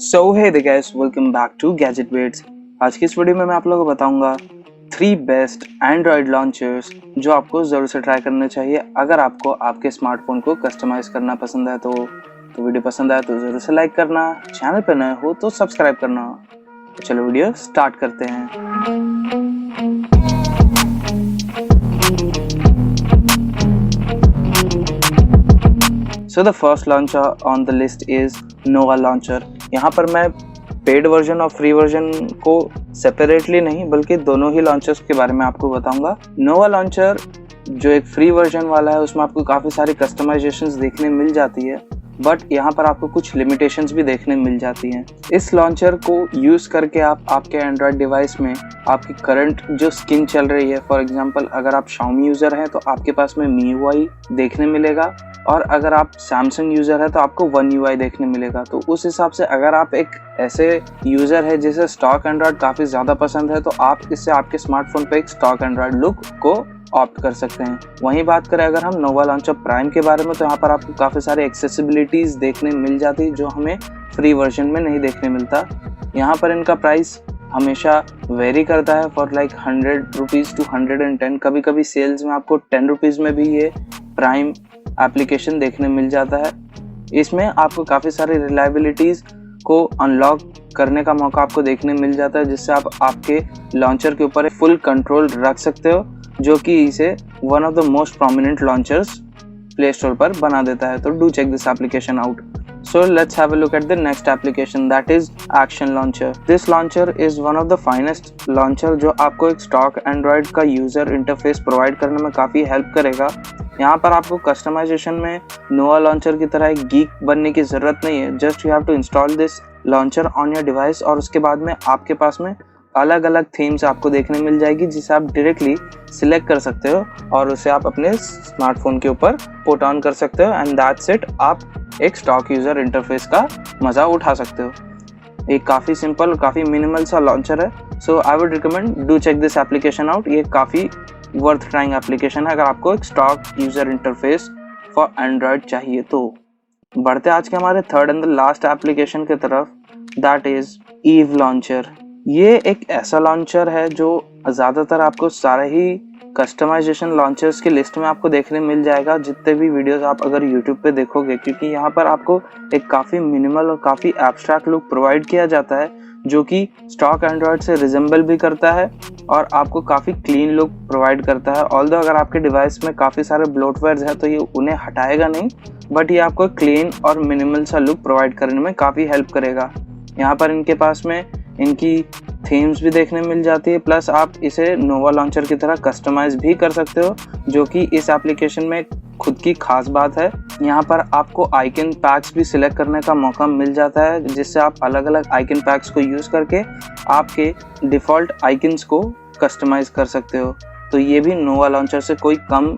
So hey the guys, welcome back to gadget waits. आज की इस वीडियो में मैं आप लोगों को बताऊंगा 3 बेस्ट एंड्रॉयड लॉन्चर्स जो आपको ज़रूर से ट्राई करने चाहिए अगर आपको आपके स्मार्टफोन को कस्टमाइज करना पसंद है। तो वीडियो पसंद आए तो ज़रूर से लाइक करना, चैनल पर नए हो तो सब्सक्राइब करना। तो चलो वीडियो स्टार्ट करते हैं। So the first launcher on the list is Nova Launcher। यहाँ पर मैं पेड वर्जन और फ्री वर्जन को सेपरेटली नहीं बल्कि दोनों ही लॉन्चर्स के बारे में आपको बताऊंगा। नोवा लॉन्चर जो एक फ्री वर्जन वाला है उसमें आपको काफ़ी सारी कस्टमाइजेशंस देखने मिल जाती है, बट यहाँ पर आपको कुछ लिमिटेशंस भी देखने मिल जाती हैं। इस लॉन्चर को यूज़ करके आप आपके एंड्रॉयड डिवाइस में आपकी करंट जो स्किन चल रही है, फॉर एग्जांपल अगर आप Xiaomi यूज़र हैं तो आपके पास में MIUI देखने मिलेगा, और अगर आप सैमसंग यूज़र है तो आपको One UI देखने मिलेगा। तो उस हिसाब से अगर आप एक ऐसे यूज़र है जिसे स्टॉक एंड्रॉयड काफ़ी ज़्यादा पसंद है तो आप इससे आपके स्मार्टफोन पे एक स्टॉक एंड्रॉयड लुक को ऑप्ट कर सकते हैं। वहीं बात करें अगर हम नोवा लॉन्चर प्राइम के बारे में, तो यहाँ पर आपको काफ़ी सारे एक्सेसिबिलिटीज़ देखने मिल जाती है जो हमें फ्री वर्जन में नहीं देखने मिलता। यहाँ पर इनका प्राइस हमेशा वेरी करता है फॉर लाइक 100 रुपीज़ टू 110। कभी कभी सेल्स में आपको 10 रुपीज़ में भी ये प्राइम एप्लीकेशन देखने मिल जाता है। इसमें आपको काफ़ी सारी रिलायबिलिटीज़ को अनलॉक करने का मौका आपको देखने मिल जाता है, जिससे आप आपके लॉन्चर के ऊपर फुल कंट्रोल रख सकते हो, जो कि इसे one of the most prominent launchers Play Store पर बना देता है। तो do check this application out. So let's have a look at the next application, that is Action Launcher। This launcher is one of the finest launcher जो आपको एक stock Android का user interface provide करने में काफ़ी help करेगा। यहाँ पर आपको कस्टमाइजेशन में नोवा लॉन्चर की तरह एक गीक बनने की ज़रूरत नहीं है। Just you have to install this launcher on your device, और उसके बाद में आपके पास में अलग अलग थीम्स आपको देखने मिल जाएगी जिसे आप डायरेक्टली सिलेक्ट कर सकते हो और उसे आप अपने स्मार्टफोन के ऊपर पुट ऑन कर सकते हो, एंड दैट्स इट। आप एक स्टॉक यूज़र इंटरफेस का मज़ा उठा सकते हो। एक काफ़ी सिंपल और काफ़ी मिनिमल सा लॉन्चर है। So I would recommend do check this application out. ये काफ़ी वर्थ ट्राइंग एप्लीकेशन है अगर आपको एक stock user interface for Android चाहिए तो। बढ़ते आज के हमारे third and the last application की तरफ, दैट इज़ ईव लॉन्चर। ये एक ऐसा लॉन्चर है जो ज़्यादातर आपको सारे ही कस्टमाइजेशन लॉन्चर्स की लिस्ट में आपको देखने मिल जाएगा जितने भी वीडियोस आप अगर यूट्यूब पे देखोगे, क्योंकि यहाँ पर आपको एक काफ़ी मिनिमल और काफ़ी एब्स्ट्रैक्ट लुक प्रोवाइड किया जाता है जो कि स्टॉक एंड्रॉयड से रिजेंबल भी करता है और आपको काफ़ी क्लीन लुक प्रोवाइड करता है। ऑल्दो अगर आपके डिवाइस में काफ़ी सारे ब्लोटवेयर्स हैं तो ये उन्हें हटाएगा नहीं, बट ये आपको क्लीन और मिनिमल सा लुक प्रोवाइड करने में काफ़ी हेल्प करेगा। यहाँ पर इनके पास में इनकी थीम्स भी देखने मिल जाती है, प्लस आप इसे नोवा लॉन्चर की तरह कस्टमाइज भी कर सकते हो, जो कि इस एप्लीकेशन में खुद की खास बात है। यहाँ पर आपको आइकन पैक्स भी सिलेक्ट करने का मौका मिल जाता है, जिससे आप अलग अलग आइकन पैक्स को यूज़ करके आपके डिफ़ॉल्ट आइकन्स को कस्टमाइज कर सकते हो। तो ये भी नोवा लॉन्चर से कोई कम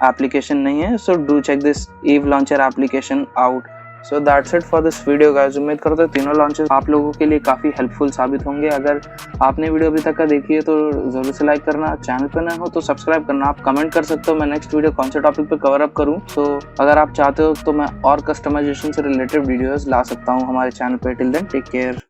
एप्लीकेशन नहीं है। So do check this Eve launcher application out. So that's it for this video guys. उम्मीद करता हूँ तीनों लॉन्चर्स आप लोगों के लिए काफ़ी हेल्पफुल साबित होंगे। अगर आपने वीडियो अभी तक का देखी है तो ज़रूर से लाइक करना, चैनल पर नए हो तो सब्सक्राइब करना। आप कमेंट कर सकते हो मैं नेक्स्ट वीडियो कौन से टॉपिक पे कवर अप करूँ। सो अगर आप चाहते हो तो मैं और कस्टमाइजेशन से रिलेटेड वीडियोज़ ला सकता हूँ हमारे चैनल पर। Till then take care.